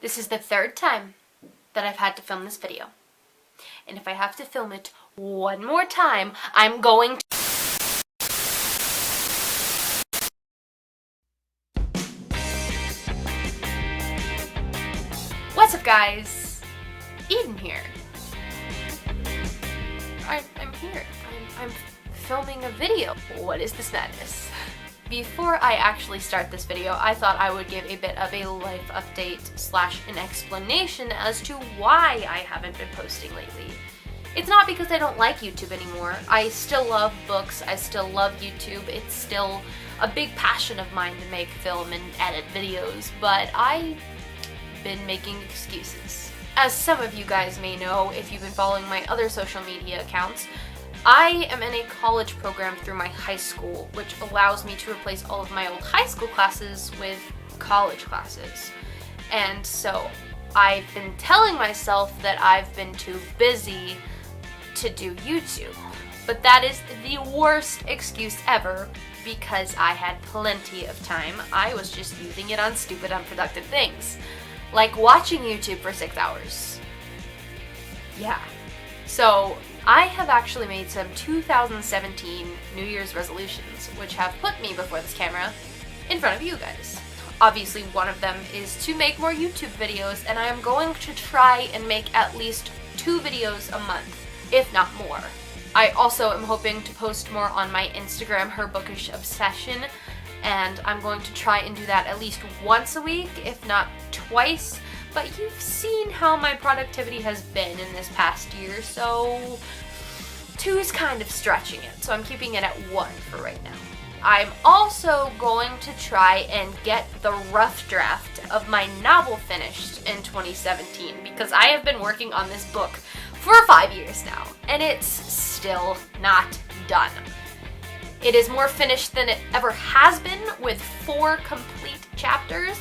This is the third time that I've had to film this video. And if I have to film it one more time, I'm going to... What's up, guys? Eden here. I'm here. I'm filming a video. What is this madness? Before I actually start this video, I thought I would give a bit of a life update / an explanation as to why I haven't been posting lately. It's not because I don't like YouTube anymore. I still love books, I still love YouTube, it's still a big passion of mine to make film and edit videos, but I've been making excuses. As some of you guys may know, if you've been following my other social media accounts, I am in a college program through my high school, which allows me to replace all of my old high school classes with college classes. And so I've been telling myself that I've been too busy to do YouTube. But that is the worst excuse ever because I had plenty of time. I was just using it on stupid, unproductive things, like watching YouTube for 6 hours. Yeah. So I have actually made some 2017 New Year's resolutions, which have put me before this camera in front of you guys. Obviously, one of them is to make more YouTube videos, and I am going to try and make at least 2 videos a month, if not more. I also am hoping to post more on my Instagram, Her Bookish Obsession, and I'm going to try and do that at least once a week, if not twice. But you've seen how my productivity has been in this past year, so 2 is kind of stretching it, so I'm keeping it at 1 for right now. I'm also going to try and get the rough draft of my novel finished in 2017, because I have been working on this book for 5 years now, and it's still not done. It is more finished than it ever has been, with 4 complete chapters,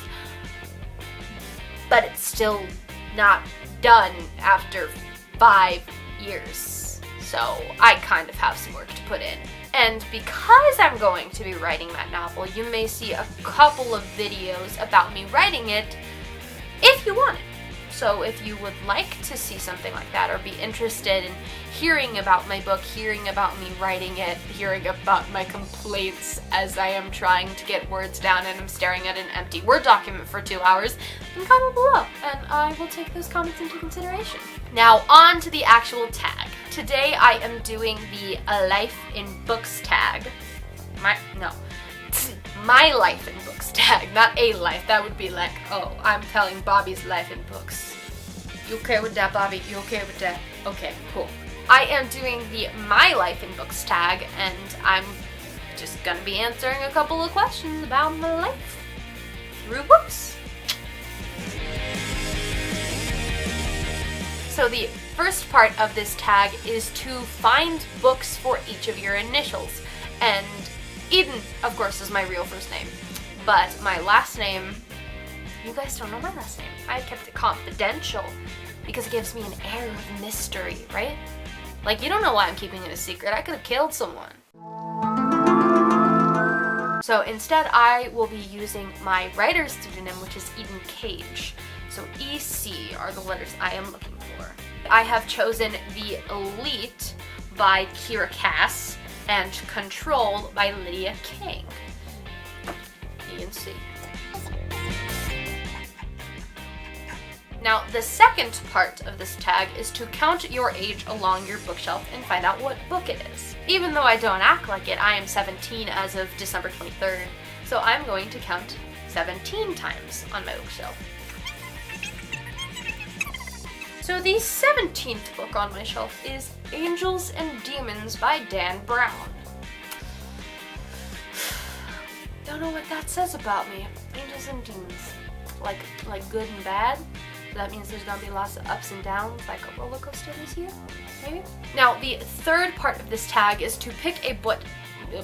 but it's still not done after 5 years. So I kind of have some work to put in. And because I'm going to be writing that novel, you may see a couple of videos about me writing it if you want it. So if you would like to see something like that or be interested in hearing about my book, hearing about me writing it, hearing about my complaints as I am trying to get words down and I'm staring at an empty Word document for 2 hours, then comment below and I will take those comments into consideration. Now on to the actual tag. Today I am doing the Life in Books tag. My life in books tag, not a life. That would be like, oh, I'm telling Bobby's life in books. You okay with that, Bobby? You okay with that? Okay, cool. I am doing the My Life in Books tag, and I'm just gonna be answering a couple of questions about my life through books. So the first part of this tag is to find books for each of your initials, and Eden, of course, is my real first name, but my last name, you guys don't know my last name. I kept it confidential because it gives me an air of mystery, right? Like, you don't know why I'm keeping it a secret. I could have killed someone. So instead, I will be using my writer's pseudonym, which is EdenMakesFilms. So EC are the letters I am looking for. I have chosen The Elite by Kira Cass and Control by Lydia King. You can see. Now, the second part of this tag is to count your age along your bookshelf and find out what book it is. Even though I don't act like it, I am 17 as of December 23rd, so I'm going to count 17 times on my bookshelf. So the 17th book on my shelf is Angels and Demons by Dan Brown. Don't know what that says about me. Angels and demons. Like good and bad? So that means there's gonna be lots of ups and downs, like a roller coaster this year? Maybe? Now, the third part of this tag is to pick a book. The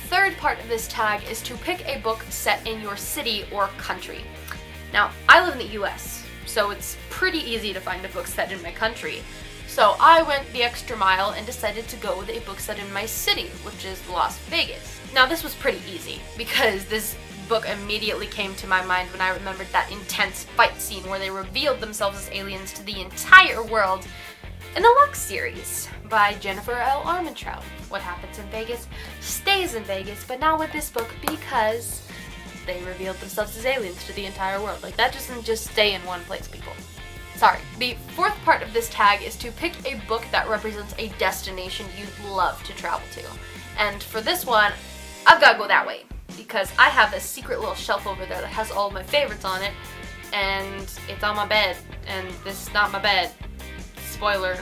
third part of this tag is to pick a book set in your city or country. Now, I live in the US, so it's pretty easy to find a book set in my country. So I went the extra mile and decided to go with a book set in my city, which is Las Vegas. Now this was pretty easy because this book immediately came to my mind when I remembered that intense fight scene where they revealed themselves as aliens to the entire world in the Lux series by Jennifer L. Armentrout. What happens in Vegas stays in Vegas, but not with this book because they revealed themselves as aliens to the entire world. Like, that doesn't just stay in one place, people. Sorry. The fourth part of this tag is to pick a book that represents a destination you'd love to travel to. And for this one, I've got to go that way because I have a secret little shelf over there that has all of my favorites on it, and it's on my bed, and this is not my bed. Spoiler.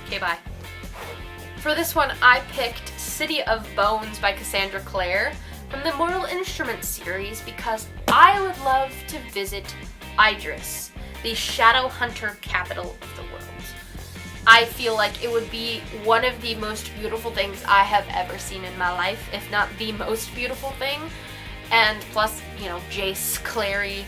Okay, bye. For this one, I picked City of Bones by Cassandra Clare from the Mortal Instruments series because I would love to visit Idris, the shadow hunter capital of the world. I feel like it would be one of the most beautiful things I have ever seen in my life, if not the most beautiful thing. And plus, you know, Jace, Clary,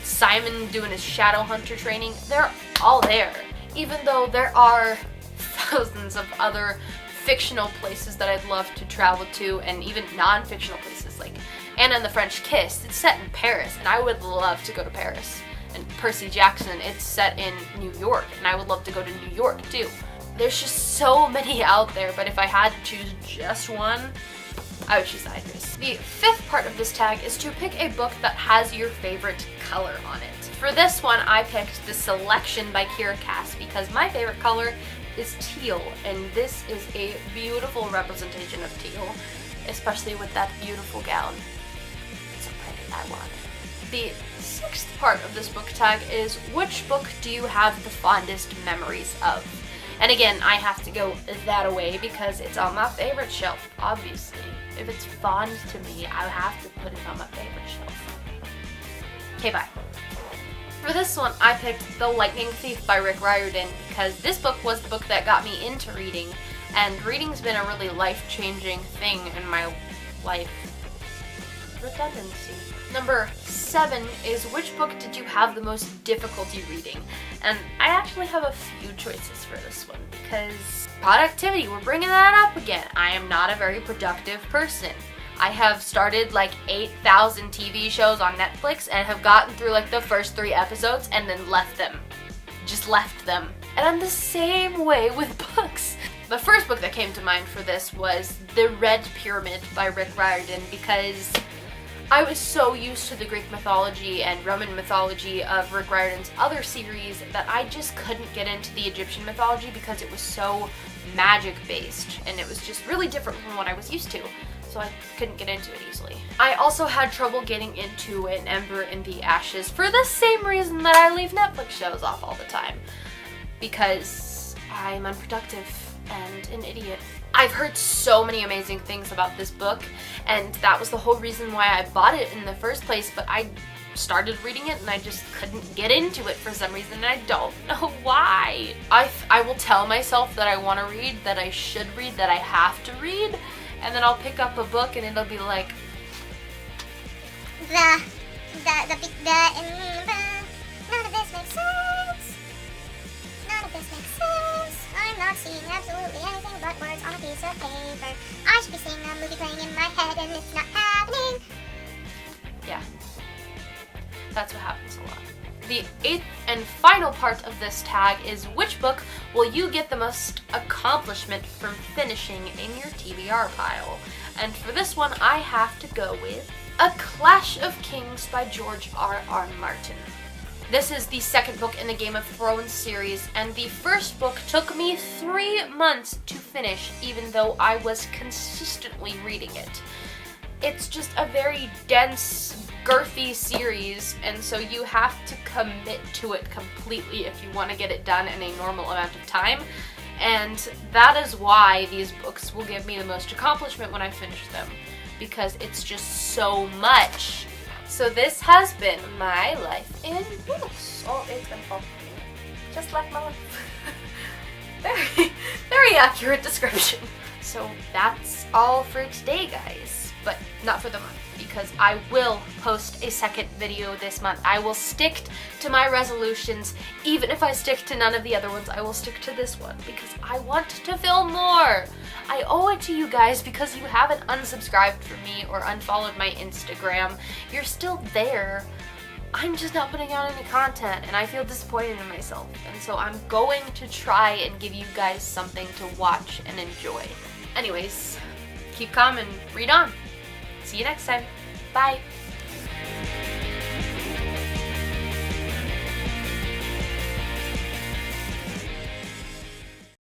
Simon doing his shadow hunter training, they're all there. Even though there are thousands of other fictional places that I'd love to travel to, and even non-fictional places like Anna and the French Kiss. It's set in Paris, and I would love to go to Paris. And Percy Jackson, it's set in New York, and I would love to go to New York too. There's just so many out there, but if I had to choose just one, I would choose Idris. The fifth part of this tag is to pick a book that has your favorite color on it. For this one, I picked The Selection by Kira Cass because my favorite color is teal, and this is a beautiful representation of teal, especially with that beautiful gown. It's so pretty, I want it. The sixth part of this book tag is which book do you have the fondest memories of? And again, I have to go that away because it's on my favorite shelf, obviously. If it's fond to me, I have to put it on my favorite shelf. Okay, bye. For this one, I picked The Lightning Thief by Rick Riordan because this book was the book that got me into reading, and reading's been a really life-changing thing in my life. Redundancy. Number 7 is which book did you have the most difficulty reading? And I actually have a few choices for this one because productivity, we're bringing that up again. I am not a very productive person. I have started like 8,000 TV shows on Netflix and have gotten through like the first 3 episodes and then left them. Just left them. And I'm the same way with books. The first book that came to mind for this was The Red Pyramid by Rick Riordan because I was so used to the Greek mythology and Roman mythology of Rick Riordan's other series that I just couldn't get into the Egyptian mythology because it was so magic-based and it was just really different from what I was used to, so I couldn't get into it easily. I also had trouble getting into An Ember in the Ashes for the same reason that I leave Netflix shows off all the time, because I'm unproductive and an idiot. I've heard so many amazing things about this book, and that was the whole reason why I bought it in the first place, but I started reading it and I just couldn't get into it for some reason, and I don't know why. I will tell myself that I want to read, that I should read, that I have to read, and then I'll pick up a book and it'll be like, none of this makes sense. None of this makes sense. I'm not seeing absolutely anything but words on a piece of paper. I should be seeing a movie playing in my head and it's not happening. Yeah. That's what happens a lot. The 8th and final part of this tag is which book will you get the most accomplishment from finishing in your TBR pile? And for this one, I have to go with A Clash of Kings by George R.R. Martin. This is the second book in the Game of Thrones series, and the first book took me 3 months to finish, even though I was consistently reading it. It's just a very dense, girthy series, and so you have to commit to it completely if you want to get it done in a normal amount of time, and that is why these books will give me the most accomplishment when I finish them, because it's just so much. So this has been my life in books. Oh, it's gonna fall. Just like my life. Very accurate description. So that's all for today, guys. But not for the month, because because I will post a second video this month. I will stick to my resolutions. Even if I stick to none of the other ones, I will stick to this one because I want to film more. I owe it to you guys because you haven't unsubscribed from me or unfollowed my Instagram. You're still there. I'm just not putting out any content and I feel disappointed in myself. And so I'm going to try and give you guys something to watch and enjoy. Anyways, keep calm and read on. See you next time. Bye.